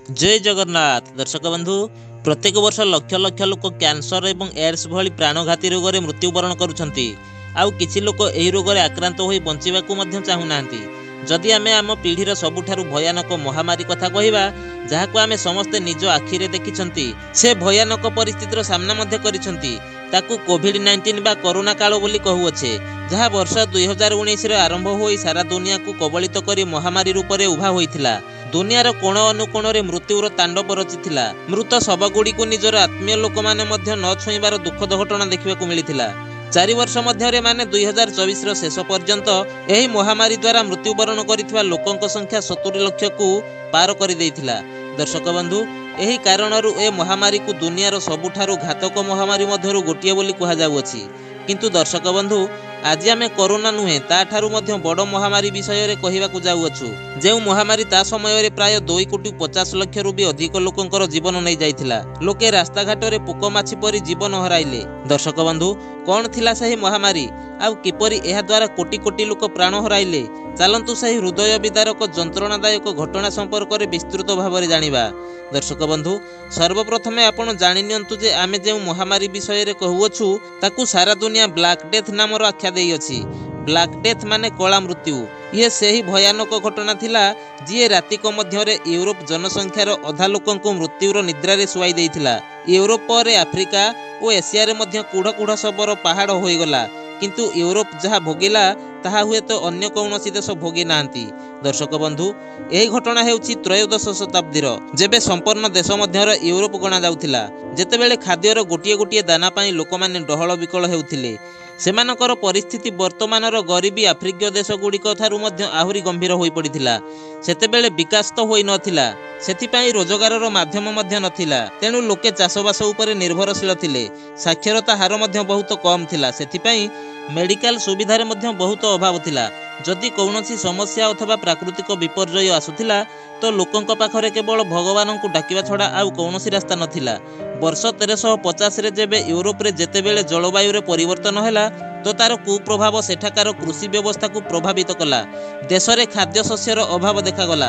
जय जगन्नाथ दर्शक बंधु प्रत्येक वर्ष लक्ष लक्ष लोक कैंसर एवं एड्स भली प्राणघाती रोग में मृत्युवरण करुछंती। आउ किछि लोक एही रोग रे आक्रांत होई बंचिबाकू मध्य चाहुनांती। जदि आमे आम पीढ़ीर सबुठारु भयानक महामारी कथा कहिबा, जाहाकू आमे समस्ते निज आखिरे देखिछंती, से भयानक परिस्थितिर सामना मध्य करिछंती, ताकू कोविड-19 बा कोरोना काल बोली कहुअछे, जहा वर्ष 2019 रे आरंभ होई सारा दुनिया को कबलित करी महामारी रूप में उभा होइथिला। दुनियार कोण अनुकोण रे मृत्युर तांडव रचिथिला। मृत शवगुड़ी को निजर आत्मीय लोक माने मध्य न छुईबार दुखद घटना देखिबाकू मिलिथिला। 4 वर्ष मध्य माने 2024 रो शेष पर्यंत एही महामारी द्वारा मृत्युवरण करिथिबा लोकंक संख्या 70 लाख को पार करि दैथिला। दर्शक बंधु, एही कारणरू ए महामारी को दुनियार सबुठारु घातक महामारी मध्यरु गोटिए बोली कहा जाउअछि। किंतु दर्शक बंधु, आज आमे कोरोना नुहे ताठारु मध्य बड़ महामारी विषय रे कहिबाकू जाउअछु, जेउ महामारी ता समय रे प्राय 2.50 लाख रु भी अधिक लोकंकर जीवन नै जाइथिला। लोके रास्ता घाट रे पोकमाछि परि जीवन हराइले। दर्शक बंधु, कोन थिला सही महामारी आउ किपरि एहा द्वारा कोटी कोटी लोक प्राण हराइले? चलंतु सही हृदय विदारक जंत्रणादायक घटना संपर्क रे विस्तृत भाव रे जानिबा। दर्शक बंधु, सर्वप्रथमे आपण जानि नियंतु जे आमे जे महामारी विषय रे कहुअछु, ताकू सारा दुनिया ब्लैक डेथ नामर आख्या देई अछि। ब्लैक डेथ माने कला मृत्यु। ये सेही भयानक घटना थिला जी रातिक मध्य यूरोप जनसंख्यार अधा लोकंकु मृत्युर निद्रा रे सुआई देइथिला। यूरोप पर आफ्रिका और एशिया रे मध्य कुढ़ कुढ़ सबर पहाड़ होइगला, किंतु यूरोप जहाँ भोगिला ताहा हुए तो अन्य कौनसी देश भोगी नांती। दर्शक बंधु, यही घटना हेउछि त्रयोदश शताब्दीर, जेबे संपूर्ण देश मध्य यूरोप गणा जाउथिला। जेतेबेले खाद्यर गोटिए गोटिए दाना पाई लोकमाने डहल विकल हेउथिले। सेमानकर परिस्थिति वर्तमानर गरीबी आफ्रिकीय देश गुड़िक ठारू मध्य आहुरी गंभीर होई पड़िथिला। सेतेबेले विकास तो होई नथिला, सेथिपाई रोजगारर माध्यम मध्य नथिला। तेणु लोके चाषबास उपरे निर्भरशील थिले। साक्षरता हार मध्य बहुत कम थिला। सेथिपाई मेडिकल सुविधार मध्य बहुत अभाव थिला। जदि कौनसी समस्या अथवा प्राकृतिक विपर्यय आसुथिला तो लोकंक पाखरे केवल भगवान को डाकिबा छड़ा आउ कौनसी रास्ता नथिला। वर्ष 1350 रे जेबे यूरोप रे जेतेबेले जलवायु रे परिवर्तन हैला तो तार कुप्रभाव सेठाकार कृषि व्यवस्था को प्रभावित कला। देश रे खाद्य शस्यर अभाव देखागला।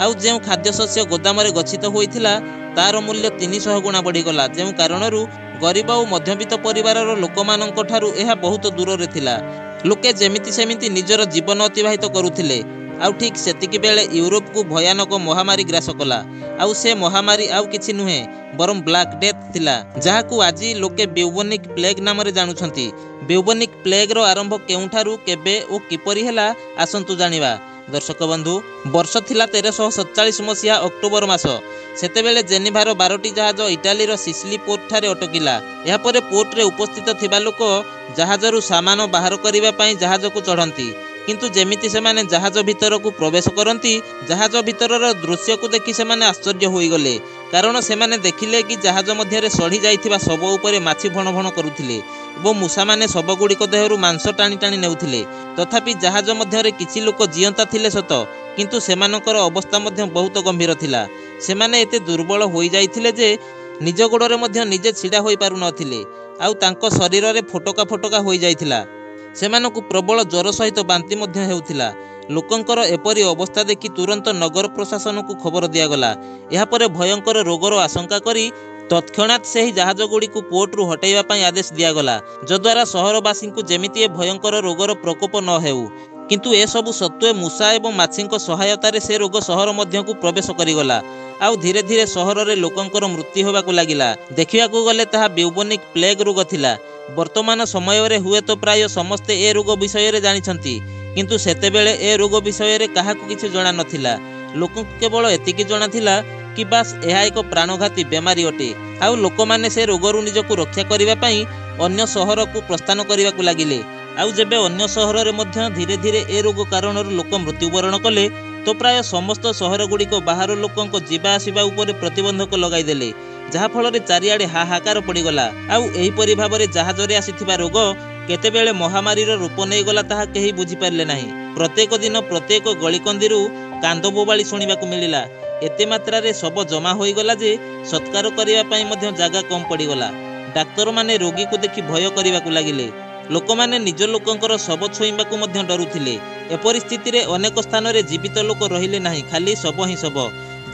आउ जेउ खाद्य शस्य गोदाम रे गच्छित होइथिला तार मूल्य 300 गुणा बढ़ीगला, जेउ कारणरू गरीब और मध्यवित्त परिवारर लोकमानंक ठारू एहा बहुत दूर रे थिला। लोके जेमिति सेमिति निजर जीवन अतिबाहित करुथिले। आउ ठीक सेतिकी बेले यूरोप को भयानक महामारी ग्रास कला। आउ से महामारी आउ किछि नुहे बरम ब्लैक डेथ थिला, जहाकू आज लोके ब्यूबोनिक प्लेग नाम रे जानुछंती। ब्यूबोनिक प्लेग रो आरंभ केउठारू केबे ओ किपरि हेला आसंतु जानिबा। दर्शक बंधु, वर्ष थिला 1347 मसीहा अक्टोबर मास। सेतेबेले जेनेभार 12टी जहाज इटाली रो सिसिली पोर्ट ठारे अटकिला। एहा परे पोर्ट रे उपस्थित थिबा लोक जहाजरू सामान बाहर करिबा पई जहाज को चढ़ंती, किंतु जेमिति सेमाने जहाज भितर को प्रवेश करंती, जहाज भितरर दृश्य को देखि सेमाने आश्चर्य होई गले। कारण सेमाने देखिले कि जहाज मध्य रे सड़ी जाइथिबा शव उपरे माछी भण भण करुथिले एवं मूषा माने शव गुड़िक देहरु मांस टाणी टाणी नेउथिले। तथापि जहाज मध्य रे किछि लोक जियंता थिले सत, किंतु सेमानकर अवस्था मध्य बहुत गंभीर थिला। सेमाने एते दुर्बल होई जाइथिले जे निज गोड़रे मध्य निजे छिड़ा होई पारु नथिले। आउ तांको शरीर रे फोटका फोटका होई जाइथिला। सेमानकु प्रबल ज्वर सहित बांती मध्य हेउथिला। लोकंकर एपरी अवस्था देखि तुरंत नगर प्रशासन को खबर दियागला। एहा परे भयंकर रोगर आशंका करी तत्क्षणात सेही जहाज गुड़ी को पोर्ट रु हटाइबा पई आदेश दियागला, जद्वारा सहरवासी को जेमिति भयंकर रोगर प्रकोप न हेउ। किंतु ए सबु सत्वे मूषा एवं माछीक सहायतारे से रोग सहर मध्य को प्रवेश करिगला। आउ धीरे धीरे सहर रे लोकंकर मृत्यु होबाकू लागिला। देखिबाकू गले ताहा ब्यूबोनिक प्लेग रोग थिला। वर्तमान समय रे हुए तो प्राय समस्ते ए रोग विषय रे जानिछंती, किंतु सेतेबेले ए रोग विषय रे काहाकू किछि जणा नथिला। लोकंकु केवल एतिकी जणा थिला कि बास एहा एक प्राणघाती बेमारी अटे। आउ लोकमाने से रोगरू निजकू रक्षा करिबा पई अन्य सहर को प्रस्थान करिबाकू लागिले। आउ जेबे अन्य सहर रे मध्य धीरे धीरे ए रोग कारणरू लोक मृत्युवरण कले तो प्राय समस्त सहर गुड़िक बाहर लोकंक जीवा आसिबा उपरे प्रतिबंधक लगाई देले, जहा फल रे चारिआडे हाहाकार पड़ीगला। आउ एही परि भाबरे जहाज रे आसिथिबा रोग केतेबेले महामारी रो रूप नै गला ताहा केही बुझी पारले नाही। प्रत्येक दिन प्रत्येक गलीकंदीरू कांद बोबाली सुनिबाकू मिलिला। एते मात्रा रे सब जमा होई गला जे सत्कार करिबा पई मध्य जागा कम पड़ीगला। डाक्तर माने रोगी को देखि भय करिबाकू लागिले। लोकमाने निज लोकंकर शव छुईबाकू मध्य डरुथिले। ए परिस्थिति रे अनेक स्थान रे जीवित लोक रहिले नाही, खाली शव ही शव।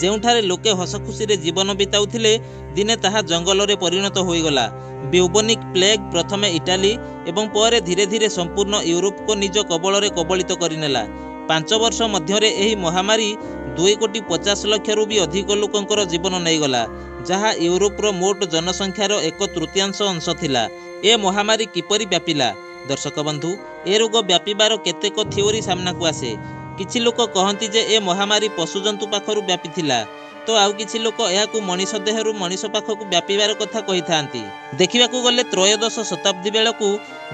ଯେଉଁଠାରେ ଲୋକେ ହସଖୁସିରେ ଜୀବନ ବିତାଉଥିଲେ ଦିନେ ତାହା ଜଙ୍ଗଲରେ ପରିଣତ ହୋଇଗଲା। ବ୍ୟୁବୋନିକ୍ ପ୍ଲେଗ୍ ପ୍ରଥମେ ଇଟାଲୀ ଏବଂ ପରେ ଧୀରେ ଧୀରେ ସମ୍ପୂର୍ଣ୍ଣ ୟୁରୋପକୁ ନିଜ କବଳରେ କବଳିତ କରିନେଲା। 5 ବର୍ଷ ମଧ୍ୟରେ ଏହି ମହାମାରୀ 2,50,00,000ରୁ ବି ଅଧିକ ଲୋକଙ୍କର ଜୀବନ ନେଇଗଲା, ଯାହା ୟୁରୋପର ମୋଟ ଜନସଂଖ୍ୟାର 1/3 ଅଂଶ ଥିଲା। ଏ ମହାମାରୀ କିପରି ବ୍ୟାପିଲା? ଦର୍ଶକ ବନ୍ଧୁ, ଏ ରୋଗ ବ୍ୟାପିବାର କେତେକ ଥିଓରି ସାମ୍ନାକୁ ଆସେ। କିଛି ଲୋକ କହନ୍ତି ଯେ ଏ ମହାମାରୀ ପଶୁଜନ୍ତୁ ପାଖରୁ ବ୍ୟାପିଥିଲା, ତ ଆଉ କିଛି ଲୋକ ଏହାକୁ ମଣିଷ ଦେହରୁ ମଣିଷ ପାଖକୁ ବ୍ୟାପିବାର କଥା କହିଥାନ୍ତି। ଦେଖିବାକୁ ଗଲେ ତ୍ରୟୋଦଶ ଶତାବ୍ଦୀ ବେଳକୁ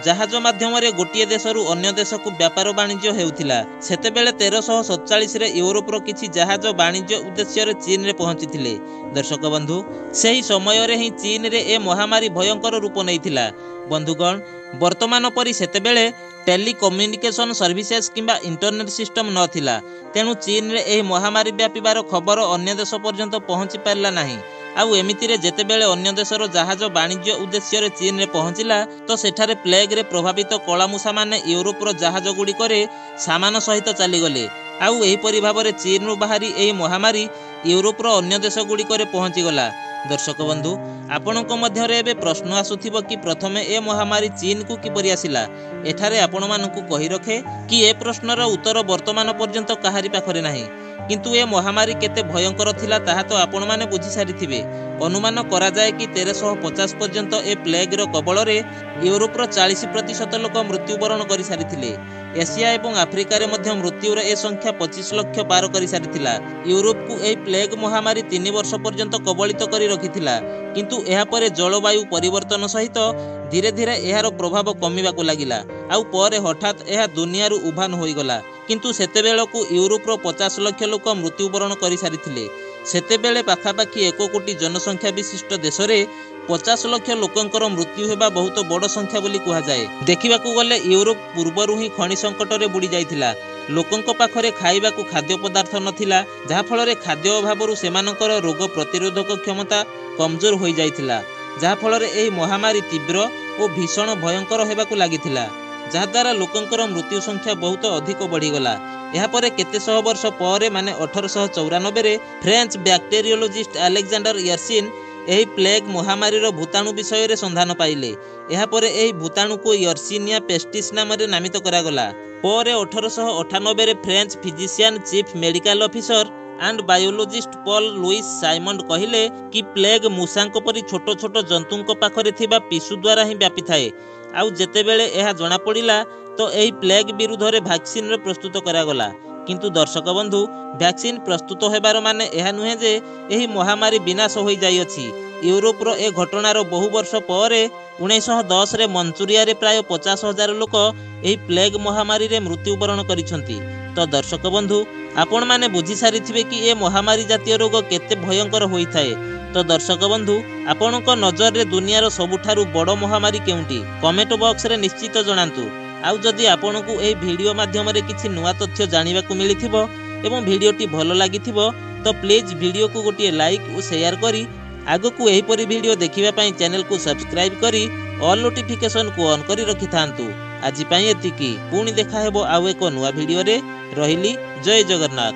ଜାହାଜ ମାଧ୍ୟମରେ ଗୋଟିଏ ଦେଶରୁ ଅନ୍ୟ ଦେଶକୁ ବ୍ୟାପାର ବାଣିଜ୍ୟ ହେଉଥିଲା। ସେତେବେଳେ 1347ରେ ୟୁରୋପର କିଛି ଜାହାଜ ବାଣିଜ୍ୟ ଉଦ୍ଦେଶ୍ୟରେ ଚୀନରେ ପହଞ୍ଚିଥିଲେ। ଦର୍ଶକ ବନ୍ଧୁ, ସେହି ସମୟରେ ହିଁ ଚୀନରେ ଏ ମହାମାରୀ ଭୟଙ୍କର ରୂପ ନେଇଥିଲା। ବନ୍ଧୁଗଣ, ବର୍ତ୍ତମାନ ପରି ସେତେବେଳେ ଟେଲିକମ୍ୟୁନିକେସନ ସର୍ଭିସେସ୍ କିମ୍ବା ଇଣ୍ଟରନେଟ୍ ସିଷ୍ଟମ ନଥିଲା। ତେଣୁ ଚୀନରେ ଏହି ମହାମାରୀ ବ୍ୟାପିବାର ଖବର ଅନ୍ୟ ଦେଶ ପର୍ଯ୍ୟନ୍ତ ପହଞ୍ଚି ପାରିଲା ନାହିଁ। ଆଉ ଏମିତିରେ ଯେତେବେଳେ ଅନ୍ୟ ଦେଶର ଜାହାଜ ବାଣିଜ୍ୟ ଉଦ୍ଦେଶ୍ୟରେ ଚୀନରେ ପହଞ୍ଚିଲା, ତ ସେଠାରେ ପ୍ଲେଗ୍ରେ ପ୍ରଭାବିତ କଳାମୂଷାମାନେ ୟୁରୋପର ଜାହାଜ ଗୁଡ଼ିକରେ ସାମାନ ସହିତ ଚାଲିଗଲେ। ଆଉ ଏହିପରି ଭାବରେ ଚୀନରୁ ବାହାରି ଏହି ମହାମାରୀ ୟୁରୋପର ଅନ୍ୟ ଦେଶ ଗୁଡ଼ିକରେ ପହଞ୍ଚିଗଲା। ଦର୍ଶକ ବନ୍ଧୁ, ଆପଣଙ୍କ ମଧ୍ୟରେ ଏବେ ପ୍ରଶ୍ନ ଆସୁଥିବ କି ପ୍ରଥମେ ଏ ମହାମାରୀ ଚୀନକୁ କିପରି ଆସିଲା? ଏଠାରେ ଆପଣମାନଙ୍କୁ କହି ରଖେ କି ଏ ପ୍ରଶ୍ନର ଉତ୍ତର ବର୍ତ୍ତମାନ ପର୍ଯ୍ୟନ୍ତ କାହାରି ପାଖରେ ନାହିଁ। କିନ୍ତୁ ଏ ମହାମାରୀ କେତେ ଭୟଙ୍କର ଥିଲା ତାହା ତ ଆପଣମାନେ ବୁଝି ସାରିଥିବେ। ଅନୁମାନ କରାଯାଏ କି 1350 ପର୍ଯ୍ୟନ୍ତ ଏ ପ୍ଲେଗ୍ର କବଳରେ ୟୁରୋପର 40% ଲୋକ ମୃତ୍ୟୁବରଣ କରିସାରିଥିଲେ। ଏସିଆ ଏବଂ ଆଫ୍ରିକାରେ ମଧ୍ୟ ମୃତ୍ୟୁର ଏ ସଂଖ୍ୟା 25 ଲକ୍ଷ ପାର କରିସାରିଥିଲା। ୟୁରୋପକୁ ଏହି ପ୍ଲେଗ୍ ମହାମାରୀ 3 ବର୍ଷ ପର୍ଯ୍ୟନ୍ତ କବଳିତ କରି ରଖିଥିଲା। କିନ୍ତୁ ଏହାପରେ ଜଳବାୟୁ ପରିବର୍ତ୍ତନ ସହିତ ଧୀରେ ଧୀରେ ଏହାର ପ୍ରଭାବ କମିବାକୁ ଲାଗିଲା। ଆଉ ପରେ ହଠାତ୍ ଏହା ଦୁନିଆରୁ ଉଭାନ ହୋଇଗଲା। କିନ୍ତୁ ସେତେବେଳକୁ ୟୁରୋପର 50 ଲକ୍ଷ ଲୋକ ମୃତ୍ୟୁବରଣ କରିସାରିଥିଲେ। ସେତେବେଳେ ପାଖାପାଖି 1 କୋଟି ଜନସଂଖ୍ୟା ବିଶିଷ୍ଟ ଦେଶରେ 50 ଲକ୍ଷ ଲୋକଙ୍କର ମୃତ୍ୟୁ ହେବା ବହୁତ ବଡ଼ ସଂଖ୍ୟା ବୋଲି କୁହାଯାଏ। ଦେଖିବାକୁ ଗଲେ ୟୁରୋପ ପୂର୍ବରୁ ହିଁ ଖଣି ସଙ୍କଟରେ ବୁଡ଼ି ଯାଇଥିଲା। ଲୋକଙ୍କ ପାଖରେ ଖାଇବାକୁ ଖାଦ୍ୟ ପଦାର୍ଥ ନଥିଲା, ଯାହାଫଳରେ ଖାଦ୍ୟ ଅଭାବରୁ ସେମାନଙ୍କର ରୋଗ ପ୍ରତିରୋଧକ କ୍ଷମତା କମଜୋର ହୋଇଯାଇଥିଲା। ଯାହାଫଳରେ ଏହି ମହାମାରୀ ତୀବ୍ର ଓ ଭୀଷଣ ଭୟଙ୍କର ହେବାକୁ ଲାଗିଥିଲା, ଯାହାଦ୍ୱାରା ଲୋକଙ୍କର ମୃତ୍ୟୁ ସଂଖ୍ୟା ବହୁତ ଅଧିକ ବଢ଼ିଗଲା। ଏହାପରେ କେତେ ଶହ ବର୍ଷ ପରେ ମାନେ 1894ରେ ଫ୍ରେଞ୍ଚ ବ୍ୟାକ୍ଟେରିଓଲୋଜିଷ୍ଟ ଆଲେକ୍ଜାଣ୍ଡର ୟର୍ସିନ୍ ଏହି ପ୍ଲେଗ୍ ମହାମାରୀର ଭୂତାଣୁ ବିଷୟରେ ସନ୍ଧାନ ପାଇଲେ। ଏହାପରେ ଏହି ଭୂତାଣୁକୁ ୟର୍ସିନିଆ ପେଷ୍ଟିସ୍ ନାମରେ ନାମିତ କରାଗଲା। ପରେ 1898ରେ French physician chief medical officer and biologist Paul Louis Simond କହିଲେ କି ପ୍ଲେଗ୍ ମୂଷାଙ୍କ ପରି ଛୋଟ ଛୋଟ ଜନ୍ତୁଙ୍କ ପାଖରେ ଥିବା ପିସୁ ଦ୍ୱାରା ହିଁ ବ୍ୟାପିଥାଏ। ଆଉ ଯେତେବେଳେ ଏହା ଜଣାପଡ଼ିଲା, ତ ଏହି ପ୍ଲେଗ୍ ବିରୁଦ୍ଧରେ ଭ୍ୟାକ୍ସିନ୍ର ପ୍ରସ୍ତୁତ କରାଗଲା। କିନ୍ତୁ ଦର୍ଶକ ବନ୍ଧୁ, ଭ୍ୟାକ୍ସିନ୍ ପ୍ରସ୍ତୁତ ହେବାର ମାନେ ଏହା ନୁହେଁ ଯେ ଏହି ମହାମାରୀ ବିନାଶ ହୋଇଯାଇଅଛି। ୟୁରୋପର ଏ ଘଟଣାର ବହୁ ବର୍ଷ ପରେ 1910ରେ ମଞ୍ଚୁରିଆରେ ପ୍ରାୟ 50,000 ଲୋକ ଏହି ପ୍ଲେଗ୍ ମହାମାରୀରେ ମୃତ୍ୟୁବରଣ କରିଛନ୍ତି। ତ ଦର୍ଶକ ବନ୍ଧୁ, ଆପଣମାନେ ବୁଝି ସାରିଥିବେ କି ଏ ମହାମାରୀ ଜାତୀୟ ରୋଗ କେତେ ଭୟଙ୍କର ହୋଇଥାଏ। ତ ଦର୍ଶକ ବନ୍ଧୁ, ଆପଣଙ୍କ ନଜରରେ ଦୁନିଆର ସବୁଠାରୁ ବଡ଼ ମହାମାରୀ କେଉଁଟି? କମେଣ୍ଟ ବକ୍ସରେ ନିଶ୍ଚିତ ଜଣାନ୍ତୁ। ଆଉ ଯଦି ଆପଣଙ୍କୁ ଏହି ଭିଡ଼ିଓ ମାଧ୍ୟମରେ କିଛି ନୂଆ ତଥ୍ୟ ଜାଣିବାକୁ ମିଳିଥିବ ଏବଂ ଭିଡ଼ିଓଟି ଭଲ ଲାଗିଥିବ, ତ ପ୍ଲିଜ୍ ଭିଡ଼ିଓକୁ ଗୋଟିଏ ଲାଇକ୍ ଓ ସେୟାର କରି ଆଗକୁ ଏହିପରି ଭିଡ଼ିଓ ଦେଖିବା ପାଇଁ ଚ୍ୟାନେଲକୁ ସବସ୍କ୍ରାଇବ୍ କରି ଅଲ୍ ନୋଟିଫିକେସନକୁ ଅନ୍ କରି ରଖିଥାନ୍ତୁ। ଆଜି ପାଇଁ ଏତିକି। ପୁଣି ଦେଖା ହେବ ଆଉ ଏକ ନୂଆ ଭିଡ଼ିଓରେ। ରହିଲି, ଜୟ ଜଗନ୍ନାଥ।